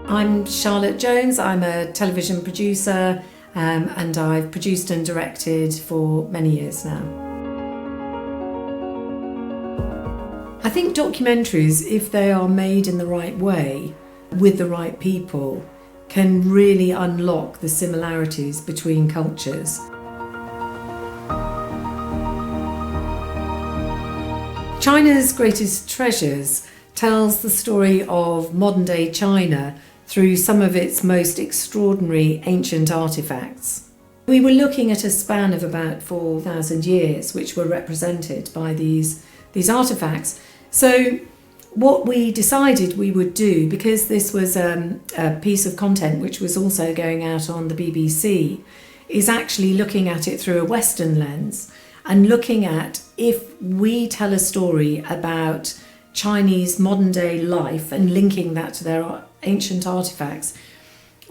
I'm Charlotte Jones. I'm a television producer and I've produced and directed for many years now. I think documentaries, if they are made in the right way, with the right people, can really unlock the similarities between cultures. China's Greatest Treasures tells the story of modern-day China through some of its most extraordinary ancient artefacts. We were looking at a span of about 4,000 years, which were represented by these artefacts. So what we decided we would do, because this was a piece of content which was also going out on the BBC, is actually looking at it through a Western lens and looking at, if we tell a story about Chinese modern day life and linking that to their ancient artefacts,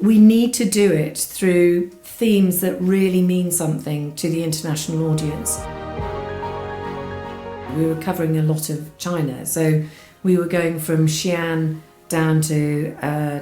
we need to do it through themes that really mean something to the international audience. We were covering a lot of China, so we were going from Xi'an down to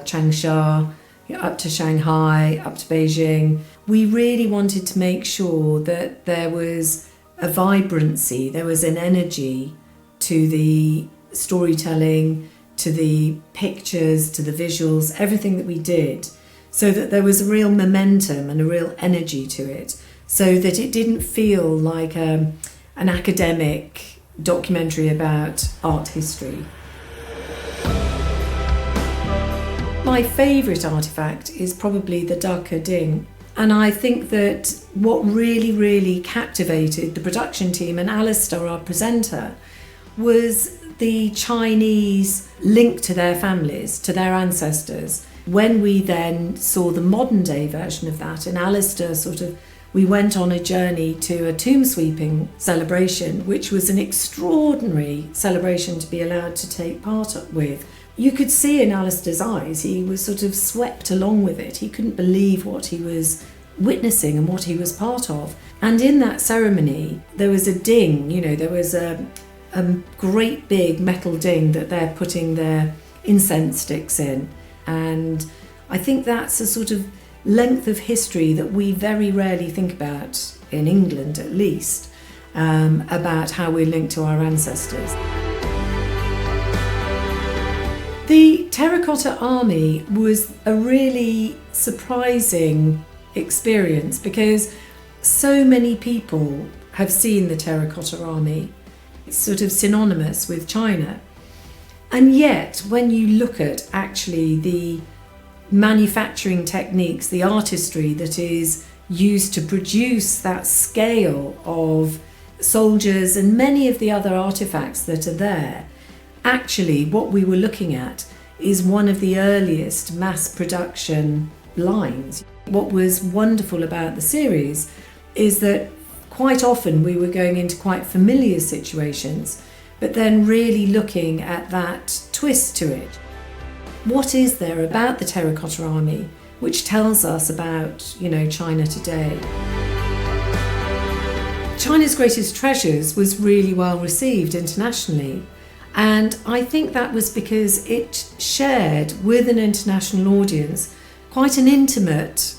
Changsha, up to Shanghai, up to Beijing. We really wanted to make sure that there was a vibrancy, there was an energy to the storytelling, to the pictures, to the visuals, everything that we did, so that there was a real momentum and a real energy to it, so that it didn't feel like an academic documentary about art history. My favourite artefact is probably the Daka Ding. And I think that what really captivated the production team and Alastair, our presenter, was the Chinese link to their families, to their ancestors. When we then saw the modern day version of that, and Alastair we went on a journey to a tomb sweeping celebration, which was an extraordinary celebration to be allowed to take part with. You could see in Alastair's eyes, he was sort of swept along with it. He couldn't believe what he was witnessing and what he was part of. And in that ceremony, there was a ding, there was a great big metal ding that they're putting their incense sticks in. And I think that's a sort of length of history that we very rarely think about, in England at least, about how we're linked to our ancestors. The Terracotta Army was a really surprising experience because so many people have seen the Terracotta Army. It's sort of synonymous with China. And yet, when you look at actually the manufacturing techniques, the artistry that is used to produce that scale of soldiers and many of the other artefacts that are there, actually, what we were looking at is one of the earliest mass production lines. What was wonderful about the series is that quite often we were going into quite familiar situations, but then really looking at that twist to it. What is there about the Terracotta Army which tells us about, China today? China's Greatest Treasures was really well received internationally. And I think that was because it shared with an international audience quite an intimate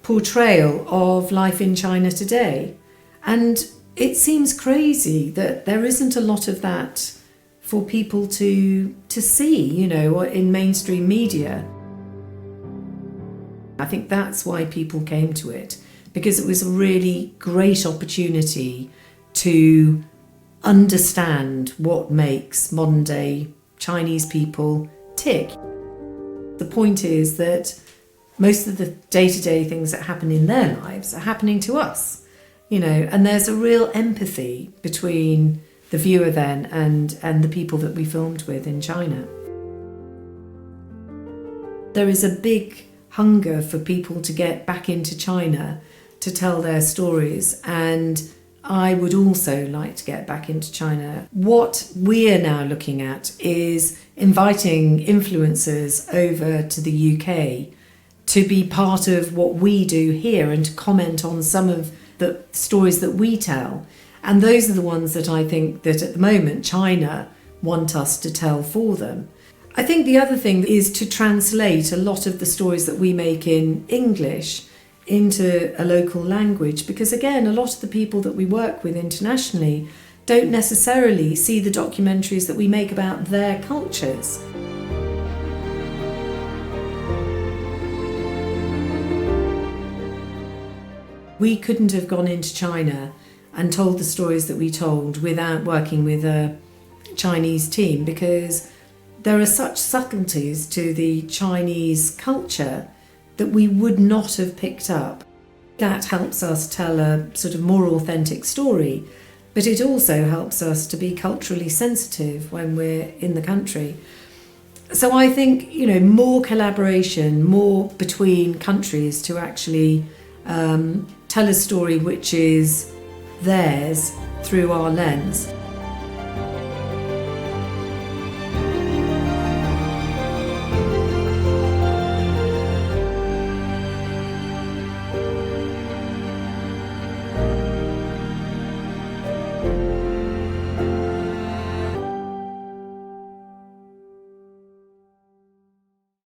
portrayal of life in China today. And it seems crazy that there isn't a lot of that for people to see, in mainstream media. I think that's why people came to it, because it was a really great opportunity to understand what makes modern day Chinese people tick. The point is that most of the day-to-day things that happen in their lives are happening to us, and there's a real empathy between the viewer then and the people that we filmed with in China. There is a big hunger for people to get back into China to tell their stories, and I would also like to get back into China. What we're now looking at is inviting influencers over to the UK to be part of what we do here and to comment on some of the stories that we tell. And those are the ones that I think that at the moment China want us to tell for them. I think the other thing is to translate a lot of the stories that we make in English into a local language, because again, a lot of the people that we work with internationally don't necessarily see the documentaries that we make about their cultures. We couldn't have gone into China and told the stories that we told without working with a Chinese team, because there are such subtleties to the Chinese culture that we would not have picked up. That helps us tell a sort of more authentic story, but it also helps us to be culturally sensitive when we're in the country. So I think, more collaboration, more between countries to actually tell a story which is theirs through our lens.